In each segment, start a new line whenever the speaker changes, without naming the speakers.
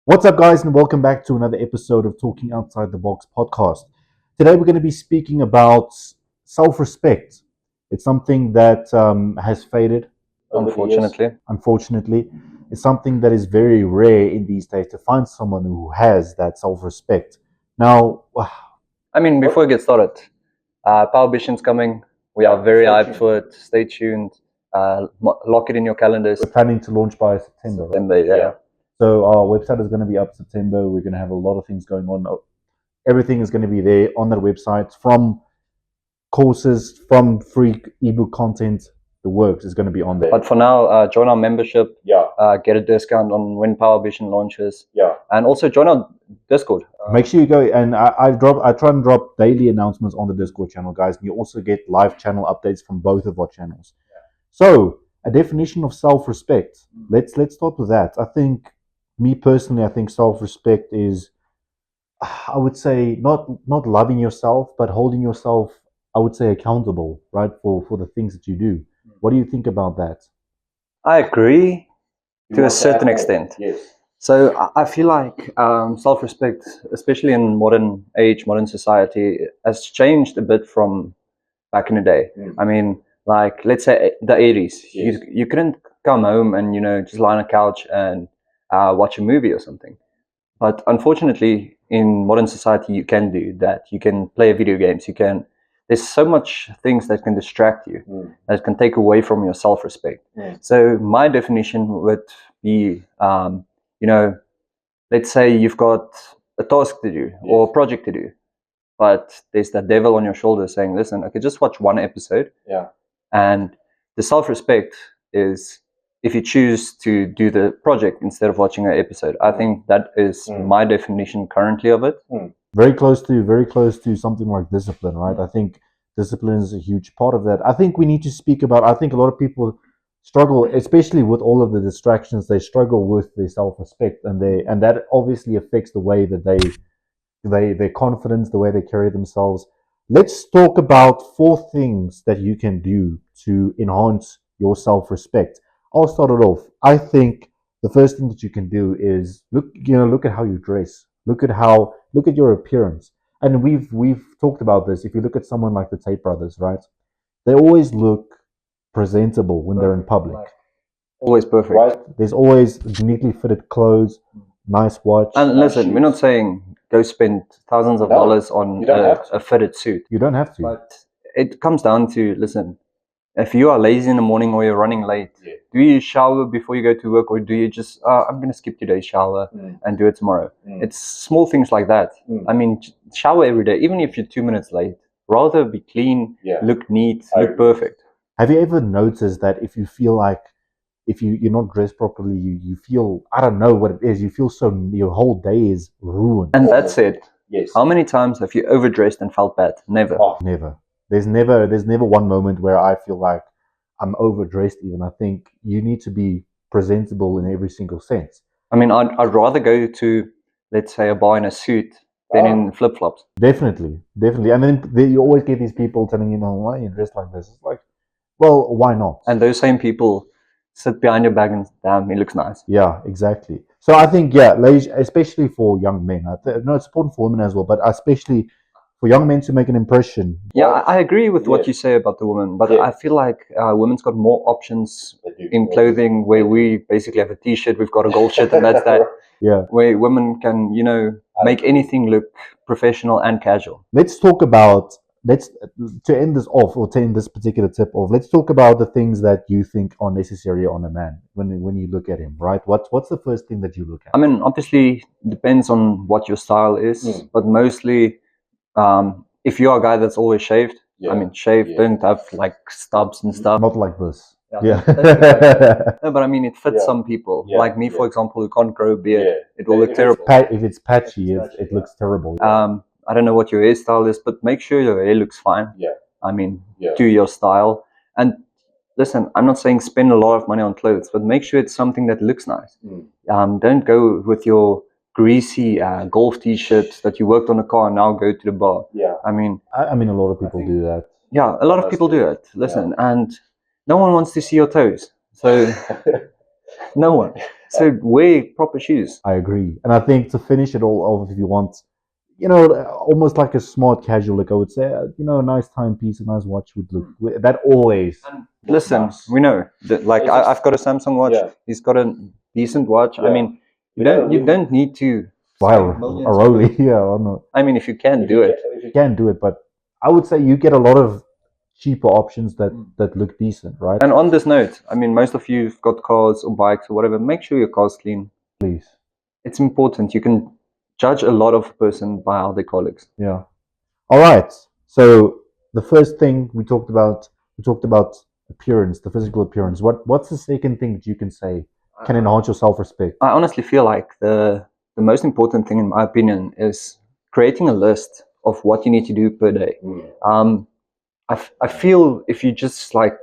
What's up, guys, and welcome back to another episode of Talking Outside the Box podcast. Today, we're going to be speaking about self respect. It's something that has faded, unfortunately. It's something that is very rare in these days to find someone who has that self respect. Now,
Before we get started, Power Vision's coming. We are very hyped for it. Stay tuned. Lock it in your calendars.
we're planning to launch by September. Right?
September, yeah.
So, our website is going to be up September. We're going to have a lot of things going on. Everything is going to be there on that website, from courses, from free ebook content. The works is going to be on there.
But for now, join our membership.
Yeah.
Get a discount on when Power Vision launches.
Yeah.
And also join our Discord.
Make sure you go, and I try and drop daily announcements on the Discord channel, guys. And you also get live channel updates from both of our channels. Yeah. So, a definition of self-respect. Let's start with that. I think, me personally, I think self-respect is, I would say, not loving yourself, but holding yourself, I would say, accountable, right, for the things that you do. What do you think about that?
I agree to a certain extent.
Yes.
So I feel like self-respect, especially in modern age, modern society, has changed a bit from back in the day. I mean, like, let's say the 80s.
Yes.
You couldn't come home and, just lie on a couch and watch a movie or something. But unfortunately, in modern society, you can do that. You can play video games. There's so much things that can distract you, that can take away from your self-respect. So my definition would be, let's say you've got a task to do or a project to do, but there's that devil on your shoulder saying, listen, okay, just watch one episode.
Yeah.
And the self-respect is if you choose to do the project instead of watching an episode. I think that is my definition currently of it.
Very close to something like discipline, right? I think discipline is a huge part of that. I think we need to speak about, I think a lot of people struggle, especially with all of the distractions, they struggle with their self-respect, and that obviously affects the way that their confidence, the way they carry themselves. Let's talk about 4 things that you can do to enhance your self-respect. I'll start it off. I think the first thing that you can do is look at how you dress. Look at your appearance. And we've talked about this. If you look at someone like the Tate brothers, right? They always look presentable when they're in public.
Always perfect.
Right? There's always neatly fitted clothes, nice watch.
And listen, we're not saying go spend thousands of dollars on a fitted suit.
You don't have to.
But it comes down to, listen, if you are lazy in the morning or you're running late, do you shower before you go to work, or do you just, I'm going to skip today's shower and do it tomorrow? It's small things like that. I mean, shower every day, even if you're 2 minutes late. Rather be clean, look neat, look perfect.
Have you ever noticed that if you feel like, if you're not dressed properly, you feel, I don't know what it is, you feel so, your whole day is ruined.
And that's it. Yes. How many times have you overdressed and felt bad? Never.
Never. There's never one moment where I feel like I'm overdressed even. I think you need to be presentable in every single sense.
I mean, I'd rather go to, let's say, a bar in a suit than in flip-flops.
Definitely. And then you always get these people telling you, why are you dressed like this? It's like, well, why not?
And those same people sit behind your back and, damn, he looks nice.
Yeah, exactly. So I think, especially for young men, it's important for women as well, but especially for young men to make an impression.
Yeah, I agree with what you say about the women, but I feel like women's got more options in clothing, where we basically have a t-shirt, we've got a gold shirt, and that's that.
Yeah.
Where women can, make anything look professional and casual.
Let's talk about, to end this off, or to end this particular tip off, let's talk about the things that you think are necessary on a man when you look at him, right? What's the first thing that you look at?
I mean, obviously, depends on what your style is, but mostly, if you are a guy that's always shaved, shave, don't have like stubs and stuff.
Not like this. Yeah.
No, but I mean, it fits some people. Like me, for example, who can't grow a beard. It will look terrible.
If it's patchy, it looks terrible.
I don't know what your hairstyle is, but make sure your hair looks fine. I mean, do your style. And listen, I'm not saying spend a lot of money on clothes, but make sure it's something that looks nice. Don't go with your greasy golf t-shirts that you worked on a car and now go to the bar. I mean,
a lot of people do that.
Yeah, a lot of people do it. Listen, and no one wants to see your toes. So no one. So wear proper shoes.
I agree. And I think to finish it all off, if you want, almost like a smart casual look, I would say, a nice timepiece, a nice watch would look. That always.
Listen,
nice.
we know that, like I've got a Samsung watch.
Yeah.
He's got a decent watch. I
Yeah.
mean, you don't need to
Buy
spend millions
a
on
Rolly,
it.
yeah, or not.
I mean, if you can do it.
You can do it, but I would say you get a lot of cheaper options that look decent, right?
And on this note, I mean, most of you've got cars or bikes or whatever. Make sure your car's clean.
Please.
It's important. You can judge a lot of a person by how their car looks.
Yeah. All right. So the first thing we talked about appearance, the physical appearance. What's the second thing that you can say can enhance your self-respect?
I honestly feel like the most important thing, in my opinion, is creating a list of what you need to do per day. I feel if you just like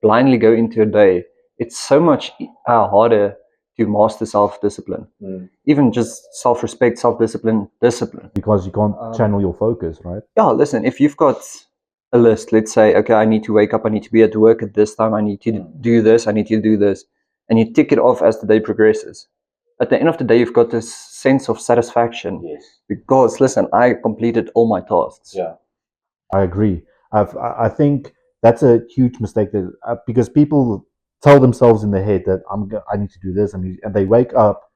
blindly go into a day, it's so much harder to master self-discipline. Even just self-respect, self-discipline, discipline.
Because you can't channel your focus, right?
Yeah, listen, if you've got a list, let's say, okay, I need to wake up, I need to be at work at this time, I need to do this, I need to do this, and you tick it off as the day progresses. At the end of the day, you've got this sense of satisfaction.
Yes.
Because, listen, I completed all my tasks.
Yeah.
I agree. I think that's a huge mistake because people tell themselves in their head that I need to do this, and they wake up,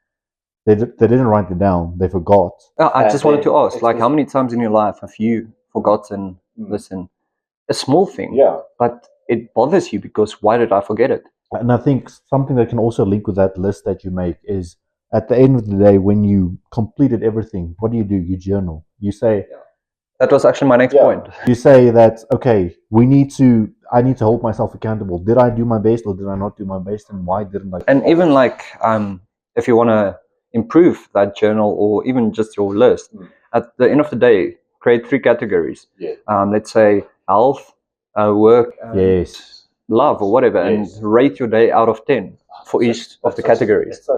they didn't write it down, they forgot.
I just wanted to ask, like, how many times in your life have you forgotten, listen, a small thing, but it bothers you because why did I forget it?
And I think something that can also link with that list that you make is at the end of the day, when you completed everything, what do? You journal. You say,
that was actually my next point.
You say that, okay, I need to hold myself accountable. Did I do my best or did I not do my best, and why didn't I?
And even like, if you want to improve that journal or even just your list, at the end of the day, create 3 categories. Let's say health, work,
yes,
love, or whatever, and rate your day out of 10 for each of the categories.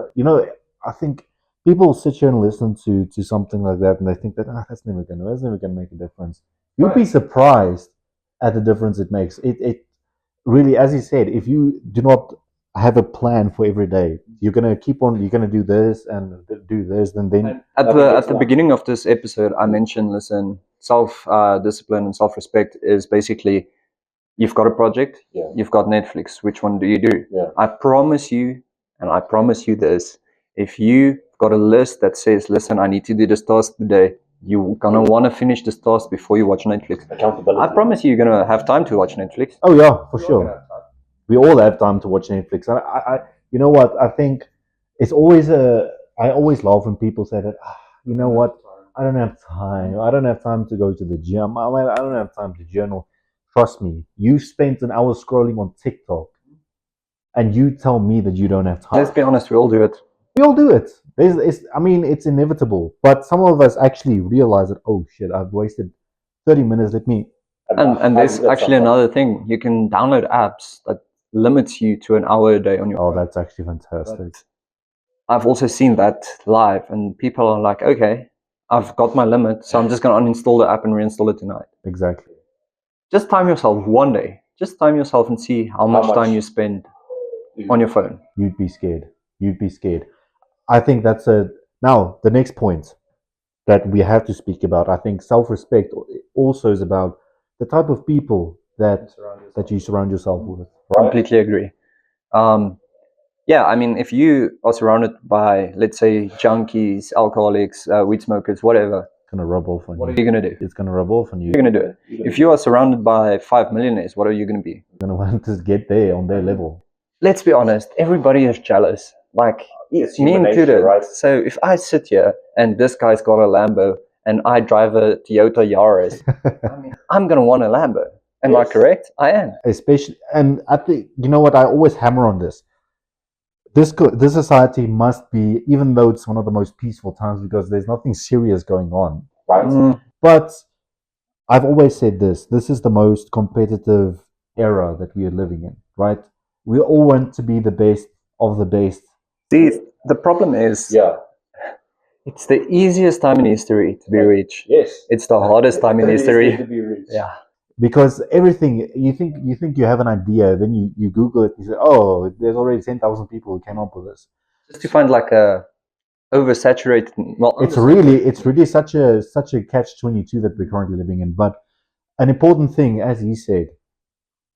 I think people sit here and listen to something like that, and they think that that's never gonna make a difference. You'd be surprised at the difference it makes. It really, as you said, if you do not have a plan for every day, you're gonna do this and do this, then
at the beginning of this episode, I mentioned, listen, self discipline and self respect is basically, you've got a project, you've got Netflix. Which one do you do? I promise you, and I promise you this: if you got a list that says, listen, I need to do this task today, you're gonna want to finish this task before you watch Netflix. Accountability. I promise you're gonna have time to watch Netflix.
Oh yeah, for sure. We all have time to watch Netflix. I you know what? I think it's always I always laugh when people say that. You know what? I don't have time. I don't have time to go to the gym. I don't have time to journal. Trust me, you spent an hour scrolling on TikTok, and you tell me that you don't have time.
Let's be honest, we all do it.
We all do it. It's inevitable. But some of us actually realize that, oh shit, I've wasted 30 minutes. Let me.
And there's actually another thing. You can download apps that limits you to an hour a day on your phone.
That's actually fantastic.
But I've also seen that live, and people are like, okay, I've got my limit, so I'm just going to uninstall the app and reinstall it tonight.
Exactly.
Just time yourself one day. Just time yourself and see how much time you spend on your phone.
You'd be scared. I think that's now the next point that we have to speak about. I think self-respect also is about the type of people that you surround yourself with.
Right? Completely agree. I mean, if you are surrounded by, let's say, junkies, alcoholics, weed smokers, whatever,
it's gonna rub off on you.
What are you gonna do?
It's gonna rub off on you.
You're gonna do it. If you are surrounded by 5 millionaires, what are you gonna be?
You're gonna want to get there on their level.
Let's be honest. Everybody is jealous. Like, me included. Right? So if I sit here and this guy's got a Lambo and I drive a Toyota Yaris, I mean, I'm gonna want a Lambo. Am I correct? I am.
Especially, and I think, you know what, I always hammer on this. This society must be, even though it's one of the most peaceful times because there's nothing serious going on. Right. But I've always said this is the most competitive era that we are living in, right? We all want to be the best of the best.
See, the problem is, it's the easiest time in history to be rich. Yes. It's the hardest time in history to be rich. Yeah.
Because everything, you think you have an idea, then you Google it, you say, oh, there's already 10,000 people who came up with this.
Just to find like a oversaturated. Well,
It's really such a catch-22 that we're currently living in. But an important thing, as he said,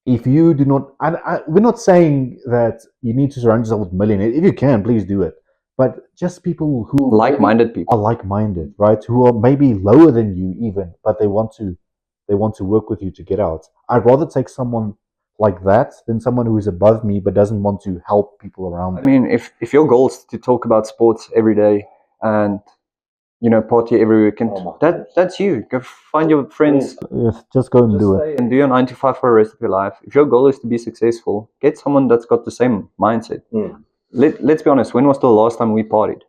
if you do not, and we're not saying that you need to surround yourself with millionaires. If you can, please do it. But just people who
like-minded people
are like-minded, right? Who are maybe lower than you even, but they want to work with you to get out. I'd rather take someone like that than someone who is above me but doesn't want to help people around them.
I mean, if your goal is to talk about sports every day and party every weekend, that's you. Go find your friends.
Yes, just go and do it.
And do your 9 to 5 for the rest of your life. If your goal is to be successful, get someone that's got the same mindset. Let's be honest, when was the last time we partied?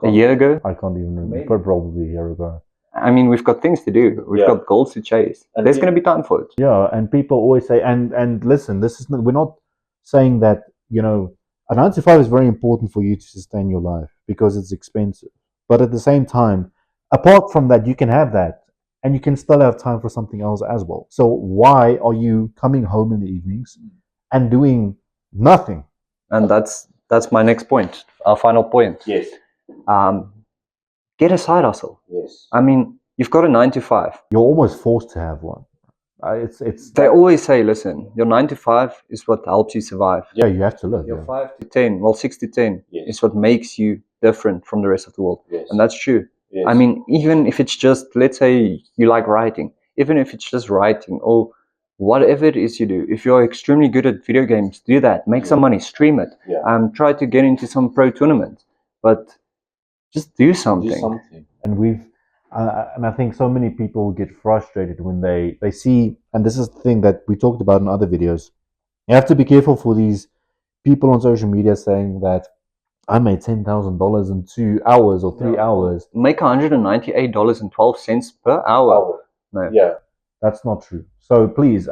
A year ago?
I can't even remember. Probably a year ago.
I mean, we've got things to do. We've got goals to chase. And there's going to be time for it.
Yeah, and people always say, and listen, we're not saying that, a 9 to 5 is very important for you to sustain your life because it's expensive. But at the same time, apart from that, you can have that and you can still have time for something else as well. So why are you coming home in the evenings and doing nothing?
And that's my next point, our final point.
Yes.
Get a side hustle.
Yes.
I mean, you've got a 9 to 5.
You're almost forced to have one.
They always say, listen, your 9 to 5 is what helps you survive.
Yeah, you have to live.
Your 5 to 10, well, 6 to 10
Yes.
is what makes you different from the rest of the world.
Yes.
And that's true.
Yes.
I mean, even if it's just, let's say you like writing, even if it's just writing or whatever it is you do, if you're extremely good at video games, do that. Make some money, stream it.
Yeah.
Try to get into some pro tournaments, but just do something.
Do something.
And I think so many people get frustrated when they see, and this is the thing that we talked about in other videos. You have to be careful for these people on social media saying that I made $10,000 in 2 hours or 3 hours.
Make $198.12 per hour. No.
Yeah.
That's not true. So please,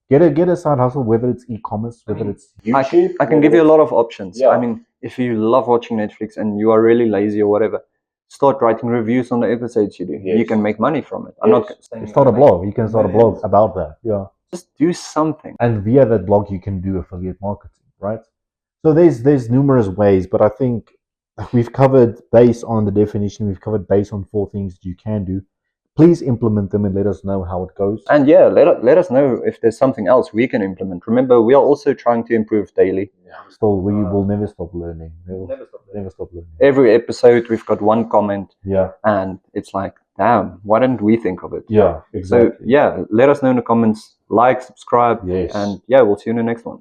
get a side hustle, whether it's e-commerce, whether it's
YouTube.
I can give you a lot of options.
Yeah.
I mean, if you love watching Netflix and you are really lazy or whatever, start writing reviews on the episodes you do.
Yes.
You can make money from it. I'm
Yes.
not saying
start a blog. You can start a blog about that. Yeah.
Just do something.
And via that blog you can do affiliate marketing, right? So there's numerous ways, but I think we've covered base on the definition, we've covered base on 4 things that you can do. Please implement them and let us know how it goes.
And yeah, let us know if there's something else we can implement. Remember, we are also trying to improve daily.
Still, we will never stop learning. We'll never stop learning.
Every episode we've got one comment.
Yeah.
And it's like, damn, why didn't we think of it?
Yeah, exactly.
So yeah, let us know in the comments. Like, subscribe.
Yes.
And yeah, we'll see you in the next one.